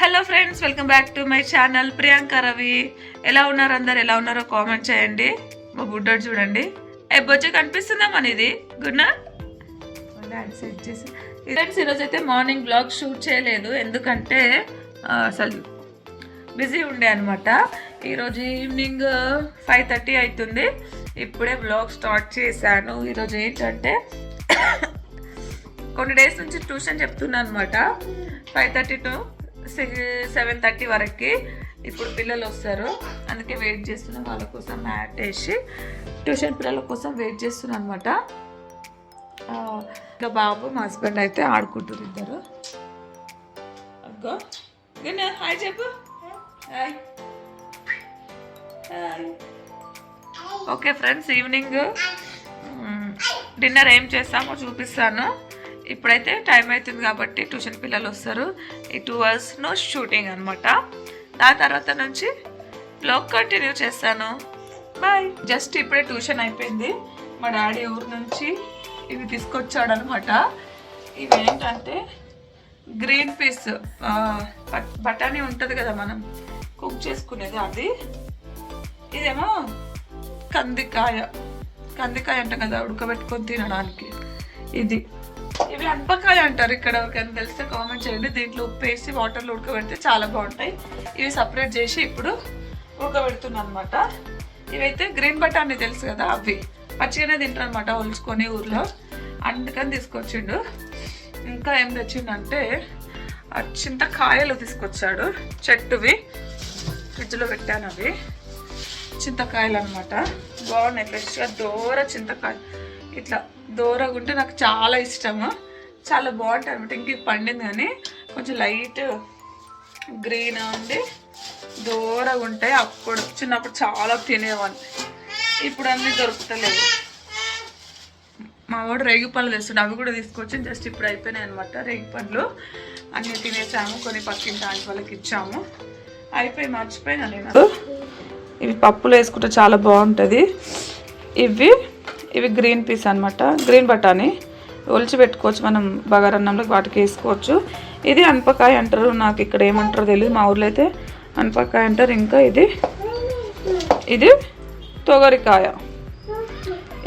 Hello friends, welcome back to my channel Priyanka Ravi. ఎలా ఉన్నారు అందరు? ఎలా ఉన్నారో కామెంట్ చేయండి. మా బుడ్డోడు చూడండి, బొచ్చ కనిపిస్తుందా మనది? గుడ్ నైట్ సెట్ చేసి ఫ్రెండ్స్. ఈరోజు అయితే మార్నింగ్ బ్లాగ్ షూట్ చేయలేదు, ఎందుకంటే అసలు బిజీ ఉండే అనమాట. ఈరోజు ఈవినింగ్ 5:30 అవుతుంది. ఇప్పుడే బ్లాగ్ స్టార్ట్ చేశాను. ఈరోజు ఏంటంటే కొన్ని డేస్ నుంచి ట్యూషన్ చెప్తున్నాను అనమాట. 5:30 to 7:30 వరకు. ఇప్పుడు పిల్లలు వస్తారు, అందుకే వెయిట్ చేస్తున్నాం. వాళ్ళ కోసం మ్యాట్ వేసి ట్యూషన్ పిల్లల కోసం వెయిట్ చేస్తున్నాను అనమాట. ఇంకా బాబు మా హస్బెండ్ అయితే ఆడుకుంటారు ఇద్దరు. అగ్గో హాయ్ చెప్పు. Hi okay friends, evening dinner ఏం చేస్తామో చూపిస్తాను. ఇప్పుడైతే టైం అవుతుంది కాబట్టి ట్యూషన్ పిల్లలు వస్తారు. ఈ 2 hours షూటింగ్ అనమాట. దాని తర్వాత నుంచి బ్లాగ్ కంటిన్యూ చేస్తాను. బాయ్. జస్ట్ ఇప్పుడే ట్యూషన్ అయిపోయింది. మా డాడీ ఊరు నుంచి ఇవి తీసుకొచ్చాడు అనమాట. ఇవి ఏంటంటే గ్రీన్ పీస్ బఠానీ ఉంటుంది కదా మనం కుక్ చేసుకునేది, అది. ఇదేమో కందికాయ అంటాం కదా ఉడకబెట్టుకొని తినడానికి. ఇవి అనపకాయ అంటారు. ఇక్కడ ఎవరికైనా తెలిస్తే కామెంట్ చేయండి. దీంట్లో ఉప్పు వేసి వాటర్లో ఉడకబెడితే చాలా బాగుంటాయి. ఇవి సపరేట్ చేసి ఇప్పుడు ఉడకబెడుతున్నాను అనమాట. ఇవైతే గ్రీన్ బఠానీ తెలుసు కదా, అవి పచ్చిగానే తింటారు అనమాట ఒలుచుకొని ఊర్లో, అందుకని తీసుకొచ్చిండు. ఇంకా ఏం తెచ్చిండంటే చింతకాయలు తీసుకొచ్చాడు, చెట్టువి. ఫ్రిడ్జ్లో పెట్టాను. అవి చింతకాయలు అనమాట. బాగున్నాయి, ఫ్రెష్గా దోర చింతకాయ. ఇట్లా దోరగా ఉంటే నాకు చాలా ఇష్టము, చాలా బాగుంటాయి అనమాట. ఇంక ఇది పండింది కానీ కొంచెం లైట్ గ్రీన్ ఉండి దోరగా ఉంటాయి. అప్పుడు చిన్నప్పుడు చాలా తినేవాడిని, ఇప్పుడు అన్నీ దొరుకుతలేవు. మా వాడు రేగి పళ్ళు తెస్తుండే, అవి కూడా తీసుకొచ్చి జస్ట్ ఇప్పుడు అయిపోయినాయి అనమాట. రేగి పళ్ళు అన్నీ తినేసాము, కొన్ని పక్కింటి ఆంటీ వాళ్ళకి ఇచ్చాము. అయిపోయి మర్చిపోయినా నేను. ఇవి పప్పులు వేసుకుంటే చాలా బాగుంటుంది. ఇవి గ్రీన్ పీస్ అనమాట, గ్రీన్ బఠానీ. ఒలిచి పెట్టుకోవచ్చు మనం బగారన్నంలోకి, వాటికి వేసుకోవచ్చు. ఇది అనపకాయ అంటారు, నాకు ఇక్కడ ఏమంటారో తెలియదు. మా ఊర్లో అయితే అనపకాయ అంటారు. ఇంకా ఇది తొగరికాయ.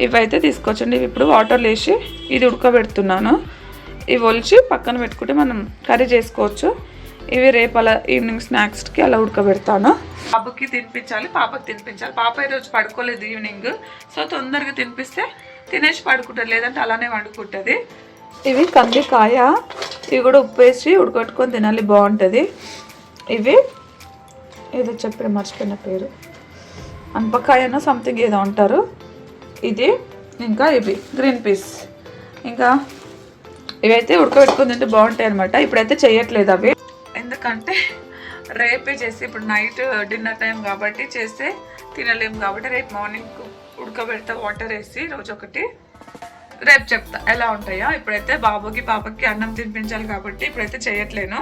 ఇవైతే తీసుకొచ్చండి. ఇవి ఇప్పుడు వాటర్లో వేసి ఇది ఉడకబెడుతున్నాను. ఇవి ఒలిచి పక్కన పెట్టుకుంటే మనం కర్రీ చేసుకోవచ్చు. ఇవి రేపు అలా ఈవినింగ్ స్నాక్స్కి అలా ఉడకబెడతాను. బాబుకి తినిపించాలి, పాపకి తినిపించాలి. పాప ఈరోజు పడుకోలేదు ఈవినింగ్, సో తొందరగా తినిపిస్తే తినేసి పడుకుంటుంది, లేదంటే అలానే వండుకుంటుంది. ఇవి కందికాయ, ఇవి కూడా ఉప్పు వేసి ఉడకట్టుకొని తినాలి, బాగుంటుంది. ఇవి ఏదో చెప్పిన మర్చిపోయిన పేరు, అనపకాయనో సంథింగ్ ఏదో అంటారు. ఇది ఇంకా ఇవి గ్రీన్ పీస్. ఇంకా ఇవైతే ఉడకబెట్టుకొని తింటే బాగుంటాయి అనమాట. ఇప్పుడైతే చేయట్లేదు అవి, ఎందుకంటే రేపే చేసి ఇప్పుడు నైట్ డిన్నర్ టైం కాబట్టి చేస్తే తినలేము కాబట్టి రేపు మార్నింగ్ ఉడకబెడతా వాటర్ వేసి రోజు ఒకటి. రేపు చెప్తా ఎలా ఉంటాయో. ఇప్పుడైతే బాబుకి పాపకి అన్నం తినిపించాలి కాబట్టి ఇప్పుడైతే చేయట్లేను.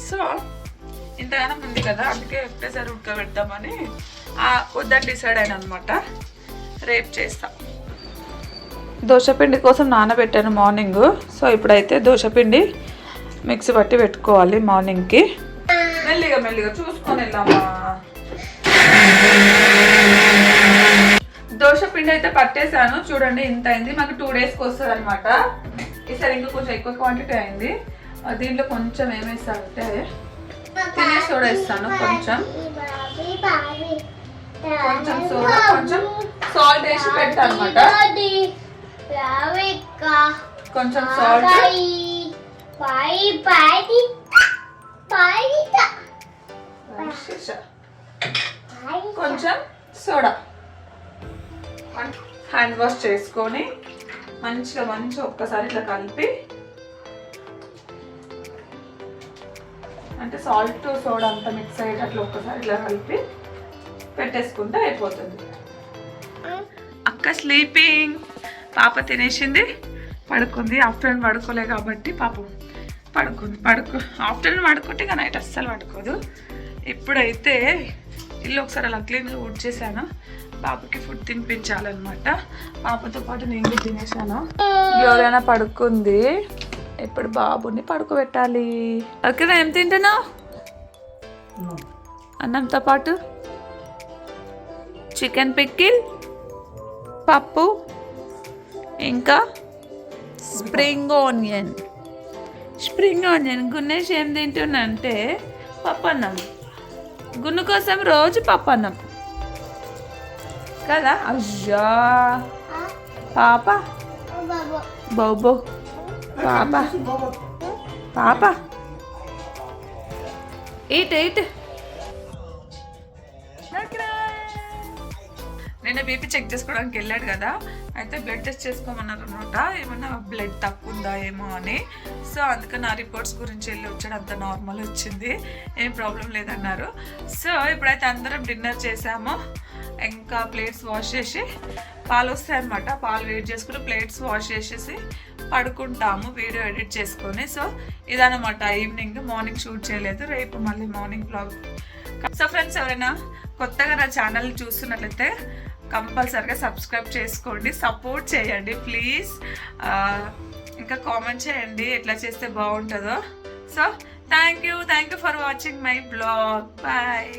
సో ఇంతగానో ఉంది కదా, అందుకే ఒకటేసారి ఉడకబెడతామని వద్దని డిసైడ్ అయినా అనమాట. రేపు చేస్తా. దోశపిండి కోసం నానబెట్టాను మార్నింగ్. సో ఇప్పుడైతే దోశపిండి మిక్సీ పట్టి పెట్టుకోవాలి మార్నింగ్కి. మెల్లిగా చూసుకొని వెళ్దామా. దోశ పిండి అయితే పట్టేశాను, చూడండి ఇంత అయింది. మాకు 2 daysకి వస్తుంది అనమాట. ఈసారి ఇంకా కొంచెం ఎక్కువ క్వాంటిటీ అయింది. దీంట్లో కొంచెం ఏమేస్తానంటే తినే సోడా ఇస్తాను, కొంచెం సోడా, కొంచెం సాల్ట్ వేసి పెడతాను అనమాట. కొంచెం సాల్ట్, కొంచెం సోడా. హ్యాండ్ వాష్ చేసుకొని మంచిగా ఒక్కసారి ఇట్లా కలిపి, అంటే సాల్ట్ సోడా అంతా మిక్స్ అయ్యేది అట్లా ఒక్కసారి ఇట్లా కలిపి పెట్టేసుకుంటే అయిపోతుంది. అక్క స్లీపింగ్. పాప తినేసింది, పడుకుంది. ఆఫ్టర్నూన్ పడుకోలే కాబట్టి పాపం ఆఫ్టర్నూన్ పడుకుంటే ఇక నైట్ అస్సలు పడుకోదు. ఇప్పుడైతే ఇల్లు ఒకసారి అలా క్లీన్గా ఊడ్చేసాను. పాపకి ఫుడ్ తినిపించాలన్నమాట. పాపతో పాటు నేను తినేసాను. గ్లోరియా పడుకుంది, ఇప్పుడు బాబుని పడుకోబెట్టాలి. ఓకేనా? ఏం తింటున్నావు? అన్నంతో పాటు చికెన్ పిక్కిల్, పప్పు, ఇంకా స్ప్రింగ్ ఆనియన్. గున్నేసి ఏం తింటున్నంటే పప్పన్నం. గున్ను కోసం రోజు పప్పన్నం కదా. అయ్యా పాప, బాబో పాప, పాప ఈట్. నిన్న బీపీ చెక్ చేసుకోవడానికి వెళ్ళాడు కదా, అయితే బ్లడ్ టెస్ట్ చేసుకోమన్నారు అనమాట. ఏమన్నా బ్లడ్ తక్కువ ఉందా ఏమో అని. సో అందుకని ఆ రిపోర్ట్స్ గురించి వెళ్ళి వచ్చాడు. అంత నార్మల్ వచ్చింది, ఏం ప్రాబ్లం లేదన్నారు. సో ఇప్పుడైతే అందరం డిన్నర్ చేసాము. ఇంకా ప్లేట్స్ వాష్ చేసి, పాలు వస్తాయి అనమాట, పాలు వేడి చేసుకుని ప్లేట్స్ వాష్ చేసేసి పడుకుంటాము వీడియో ఎడిట్ చేసుకొని. సో ఇదనమాట ఈవినింగ్. మార్నింగ్ షూట్ చేయలేదు, రేపు మళ్ళీ మార్నింగ్ బ్లాగ్. సో ఫ్రెండ్స్, ఎవరైనా కొత్తగా నా ఛానల్ చూస్తున్నట్లయితే కంపల్సరిగా సబ్స్క్రైబ్ చేసుకోండి, సపోర్ట్ చేయండి ప్లీజ్. ఇంకా కామెంట్ చేయండి ఎట్లా చేస్తే బాగుంటుందో. So thank you for watching my blog. Bye.